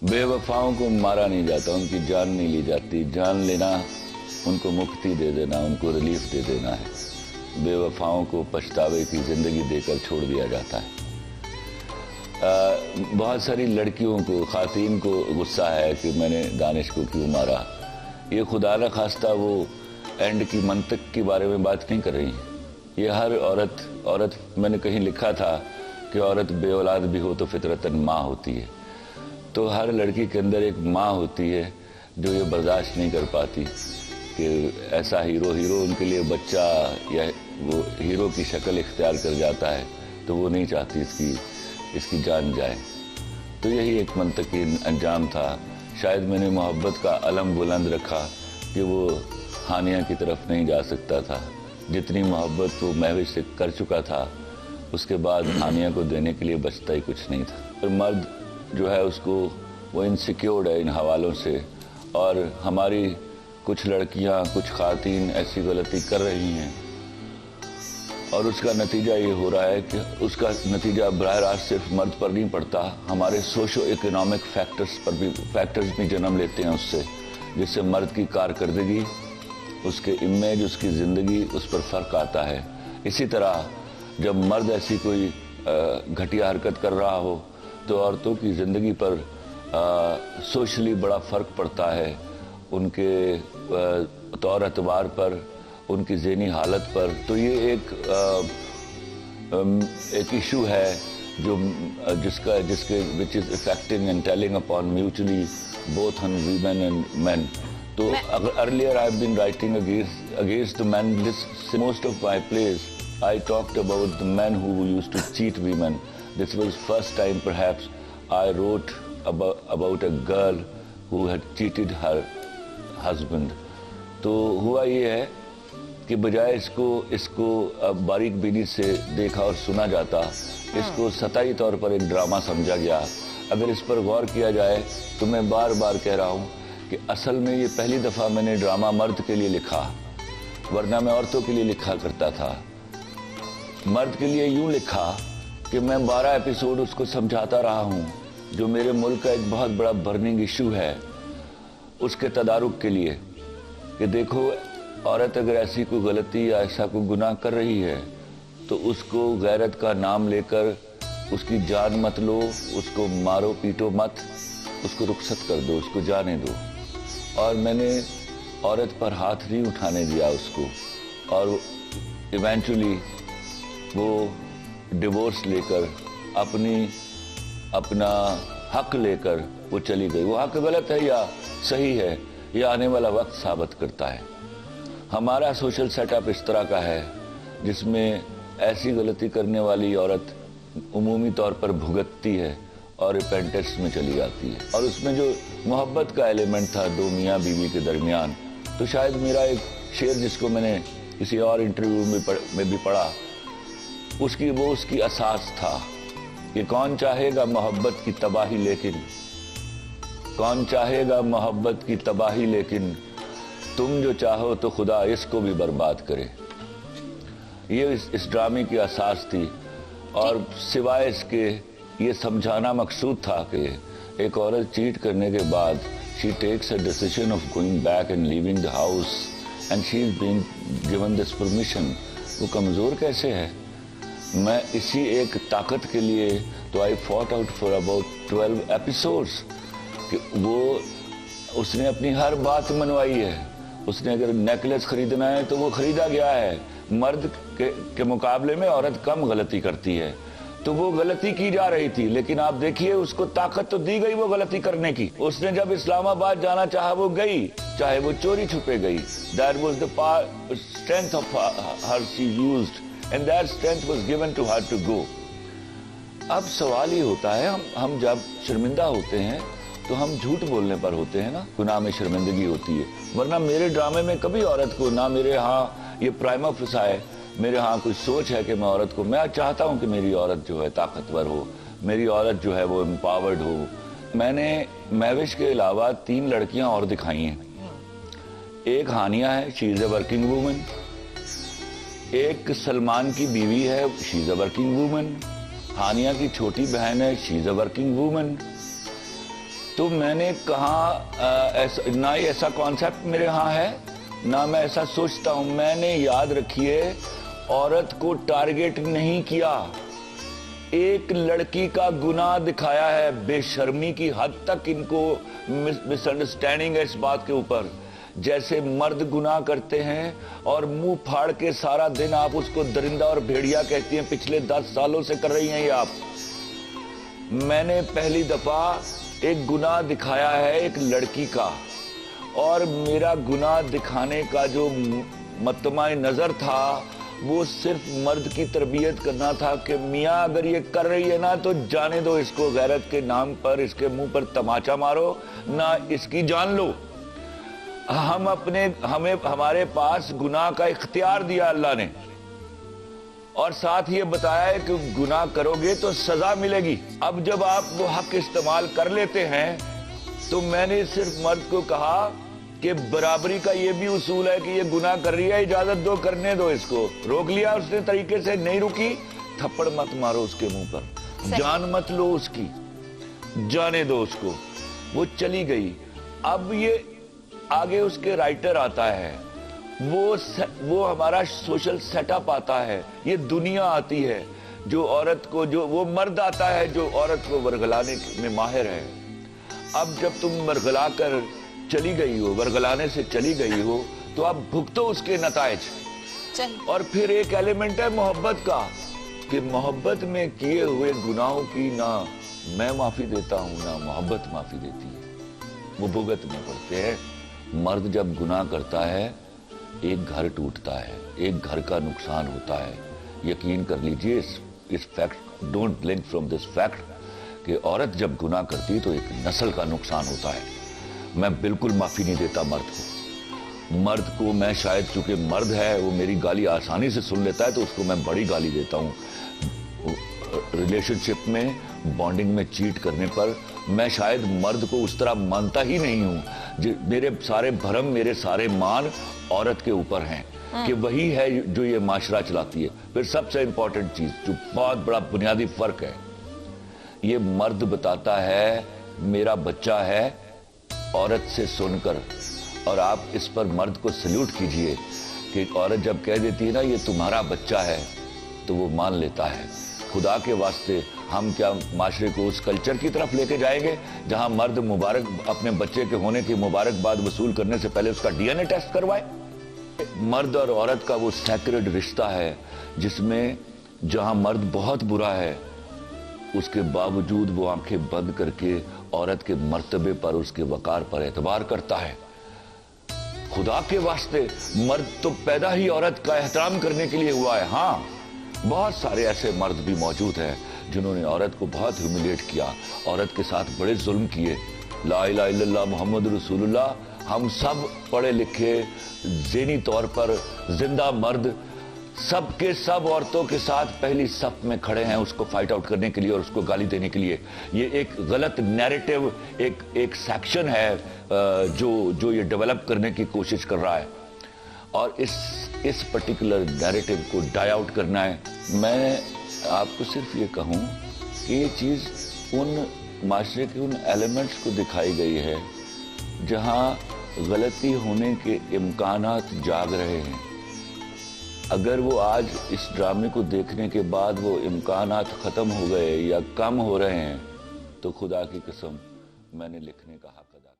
بے وفاؤں کو مارا نہیں جاتا، ان کی جان نہیں لی جاتی، جان لینا ان کو مکتی دے دینا، ان کو ریلیف دے دینا ہے۔ بے وفاؤں کو پچھتاوے کی زندگی دے کر چھوڑ دیا جاتا ہے۔ بہت ساری لڑکیوں کو، خواتین کو غصہ ہے کہ میں نے دانش کو کیوں مارا۔ یہ خدا نہ خواستہ وہ اینڈ کی منطق کے بارے میں بات نہیں کر رہی ہیں۔ یہ ہر عورت میں نے کہیں لکھا تھا کہ عورت بے اولاد بھی ہو تو فطرتاً ماں ہوتی ہے، تو ہر لڑکی کے اندر ایک ماں ہوتی ہے جو یہ برداشت نہیں کر پاتی کہ ایسا ہیرو ان کے لیے بچہ یا وہ ہیرو کی شکل اختیار کر جاتا ہے تو وہ نہیں چاہتی اس کی جان جائے۔ تو یہی ایک منطقی انجام تھا۔ شاید میں نے محبت کا علم بلند رکھا کہ وہ ہانیہ کی طرف نہیں جا سکتا تھا۔ جتنی محبت وہ مہوش سے کر چکا تھا اس کے بعد ہانیہ کو دینے کے لیے بچتا ہی کچھ نہیں تھا۔ اور مرد جو ہے اس کو وہ انسیکیورڈ ہے ان حوالوں سے، اور ہماری کچھ لڑکیاں، کچھ خواتین ایسی غلطی کر رہی ہیں، اور اس کا نتیجہ یہ ہو رہا ہے کہ اس کا نتیجہ براہ راست صرف مرد پر نہیں پڑتا، ہمارے سوشو اکنامک فیکٹرز بھی جنم لیتے ہیں اس سے، جس سے مرد کی کارکردگی، اس کے امیج، اس کی زندگی، اس پر فرق آتا ہے۔ اسی طرح جب مرد ایسی کوئی گھٹیا حرکت کر رہا ہو تو عورتوں کی زندگی پر سوشلی بڑا فرق پڑتا ہے، ان کے طور اعتبار پر، ان کی ذہنی حالت پر۔ تو یہ ایک ایشو ہے جو جس کے which is affecting and telling upon mutually both on women and men. تو earlier I've been writing against the men. Most of my plays I talked about the men who used to cheat women. This was first time perhaps I wrote about a girl who had cheated her husband. تو ہوا یہ ہے کہ بجائے اس کو باریک بینی سے دیکھا اور سنا جاتا، اس کو سطحی طور پر ایک ڈرامہ سمجھا گیا۔ اگر اس پر غور کیا جائے تو میں بار بار کہہ رہا ہوں کہ اصل میں یہ پہلی دفعہ میں نے ڈرامہ مرد کے لیے لکھا، ورنہ میں عورتوں کے لیے لکھا کرتا تھا۔ مرد کے لیے یوں لکھا کہ میں 12 ایپیسوڈ اس کو سمجھاتا رہا ہوں، جو میرے ملک کا ایک بہت بڑا برننگ ایشو ہے، اس کے تدارک کے لیے، کہ دیکھو عورت اگر ایسی کوئی غلطی یا ایسا کوئی گناہ کر رہی ہے تو اس کو غیرت کا نام لے کر اس کی جان مت لو، اس کو مارو پیٹو مت، اس کو رخصت کر دو، اس کو جانے دو۔ اور میں نے عورت پر ہاتھ نہیں اٹھانے دیا اس کو، اور ایونچولی وہ ڈیورس لے کر اپنا حق لے کر وہ چلی گئی۔ وہ حق غلط ہے یا صحیح ہے یہ آنے والا وقت ثابت کرتا ہے۔ ہمارا سوشل سیٹ اپ اس طرح کا ہے جس میں ایسی غلطی کرنے والی عورت عمومی طور پر بھگتتی ہے اور ریپینٹنس میں چلی جاتی ہے، اور اس میں جو محبت کا ایلیمنٹ تھا دو میاں بیوی کے درمیان، تو شاید میرا ایک شعر جس کو میں نے کسی اور انٹرویو میں بھی پڑھا، اس کی اساس تھا کہ کون چاہے گا محبت کی تباہی، لیکن کون چاہے گا محبت کی تباہی، لیکن تم جو چاہو تو خدا اس کو بھی برباد کرے۔ یہ اس ڈرامے کی اساس تھی، اور سوائے اس کے یہ سمجھانا مقصود تھا کہ ایک عورت چیٹ کرنے کے بعد she takes a decision of going back and leaving the house and she is being given this permission. وہ کمزور کیسے ہے؟ میں اسی ایک طاقت کے لیے تو I fought out for about 12 episodes کہ اس نے اپنی ہر بات منوائی ہے۔ اس نے اگر نیکلس خریدنا ہے تو وہ خریدا گیا ہے۔ مرد کے مقابلے میں عورت کم غلطی کرتی ہے، تو وہ غلطی کی جا رہی تھی، لیکن آپ دیکھیے اس کو طاقت تو دی گئی وہ غلطی کرنے کی۔ اس نے جب اسلام آباد جانا چاہا وہ گئی، چاہے وہ چوری چھپے گئی۔ That was the strength of her she used, and that strength was given to her to go. اب سوال یہ ہوتا ہے، ہم جب شرمندہ ہوتے ہیں تو ہم جھوٹ بولنے پر ہوتے ہیں نا، گناہ میں شرمندگی ہوتی ہے، ورنہ میرے ڈرامے میں کبھی عورت کو نہ میرے ہاں یہ پرائما فسا ہے، میرے ہاں کوئی سوچ ہے کہ میں عورت کو، میں چاہتا ہوں کہ میری عورت جو ہے طاقتور ہو، میری عورت جو ہے وہ امپاورڈ ہو۔ میں نے مہوش کے علاوہ 3 لڑکیاں اور دکھائی ہیں۔ ایک ہانیہ ہے، شی از اے ورکنگ وومن۔ ایک سلمان کی بیوی ہے، شی از اے ورکنگ وومن۔ ہانیہ کی چھوٹی بہن ہے، شی از اے ورکنگ وومن۔ تو میں نے کہا نہ ایسا کانسیپٹ میرے ہاں ہے نہ میں ایسا سوچتا ہوں. میں نے یاد رکھیے عورت کو ٹارگٹ نہیں کیا, ایک لڑکی کا گناہ دکھایا ہے. بے شرمی کی حد تک ان کو مس انڈرسٹینڈنگ ہے اس بات کے اوپر. جیسے مرد گناہ کرتے ہیں اور منہ پھاڑ کے سارا دن آپ اس کو درندہ اور بھیڑیا کہتی ہیں, پچھلے 10 سالوں سے کر رہی ہیں یہ آپ. میں نے پہلی دفعہ ایک گناہ دکھایا ہے ایک لڑکی کا, اور میرا گناہ دکھانے کا جو مطمع نظر تھا وہ صرف مرد کی تربیت کرنا تھا کہ میاں اگر یہ کر رہی ہے نا تو جانے دو اس کو, غیرت کے نام پر اس کے منہ پر تماچا مارو نہ اس کی جان لو. ہمارے پاس گناہ کا اختیار دیا اللہ نے, اور ساتھ یہ بتایا ہے کہ گناہ کرو گے تو سزا ملے گی. اب جب آپ وہ حق استعمال کر لیتے ہیں تو میں نے صرف مرد کو کہا کہ برابری کا یہ بھی اصول ہے کہ یہ گناہ کر رہی ہے, اجازت دو, کرنے دو اس کو. روک لیا اس نے طریقے سے, نہیں رکی, تھپڑ مت مارو اس کے منہ پر, جان مت لو اس کی, جانے دو اس کو. وہ چلی گئی. اب یہ آگے اس کے رائٹر آتا ہے, وہ ہمارا سوشل سیٹ اپ آتا ہے, یہ دنیا آتی ہے جو عورت کو, جو وہ مرد آتا ہے جو عورت کو ورگلانے میں ماہر ہے. اب جب تم ورگلا کر چلی گئی ہو, ورگلانے سے چلی گئی ہو, تو اب بھگتو اس کے نتائج. اور پھر ایک ایلیمنٹ ہے محبت کا, کہ محبت میں کیے ہوئے گناہوں کی نہ میں معافی دیتا ہوں نہ محبت معافی دیتی ہے, وہ بھگت میں پڑتے ہیں. مرد جب گناہ کرتا ہے ایک گھر ٹوٹتا ہے, ایک گھر کا نقصان ہوتا ہے. یقین کر لیجئے اس fact, don't blink from this fact, کہ عورت جب گناہ کرتی تو ایک نسل کا نقصان ہوتا ہے. میں بالکل معافی نہیں دیتا مرد کو میں شاید چونکہ مرد ہے وہ میری گالی آسانی سے سن لیتا ہے تو اس کو میں بڑی گالی دیتا ہوں. ریلیشن شپ میں بانڈنگ میں چیٹ کرنے پر میں شاید مرد کو اس طرح مانتا ہی نہیں ہوں. میرے سارے بھرم, میرے سارے مان عورت کے اوپر ہیں کہ وہی ہے جو یہ معاشرہ چلاتی ہے. پھر سب سے امپورٹنٹ چیز جو بہت بڑا بنیادی فرق ہے, یہ مرد بتاتا ہے میرا بچہ ہے عورت سے سن کر, اور آپ اس پر مرد کو سلیوٹ کیجئے کہ عورت جب کہہ دیتی ہے نا یہ تمہارا بچہ ہے تو وہ مان لیتا ہے. خدا کے واسطے ہم کیا معاشرے کو اس کلچر کی طرف لے کے جائیں گے جہاں مرد اپنے بچے کے ہونے کی مبارکباد وصول کرنے سے پہلے اس کا ڈی این اے ٹیسٹ کروائے؟ مرد اور عورت کا وہ سیکرڈ رشتہ ہے جس میں جہاں مرد بہت برا ہے اس کے باوجود وہ آنکھیں بند کر کے عورت کے مرتبے پر, اس کے وقار پر اعتبار کرتا ہے. خدا کے واسطے مرد تو پیدا ہی عورت کا احترام کرنے کے لیے ہوا ہے. ہاں بہت سارے ایسے مرد بھی موجود ہیں جنہوں نے عورت کو بہت ہیوملیٹ کیا, عورت کے ساتھ بڑے ظلم کیے. لا الہ الا اللہ محمد رسول اللہ. ہم سب پڑھے لکھے ذہنی طور پر زندہ مرد سب کے سب عورتوں کے ساتھ پہلی صف میں کھڑے ہیں اس کو فائٹ آؤٹ کرنے کے لیے اور اس کو گالی دینے کے لیے. یہ ایک غلط نیریٹو, ایک سیکشن ہے جو یہ ڈیولپ کرنے کی کوشش کر رہا ہے, اور اس پرٹیکولر نیریٹو کو ڈائی آؤٹ کرنا ہے. میں آپ کو صرف یہ کہوں کہ یہ چیز ان معاشرے کے ان ایلیمنٹس کو دکھائی گئی ہے جہاں غلطی ہونے کے امکانات جاگ رہے ہیں. اگر وہ آج اس ڈرامے کو دیکھنے کے بعد وہ امکانات ختم ہو گئے یا کم ہو رہے ہیں تو خدا کی قسم میں نے لکھنے کا حق ادا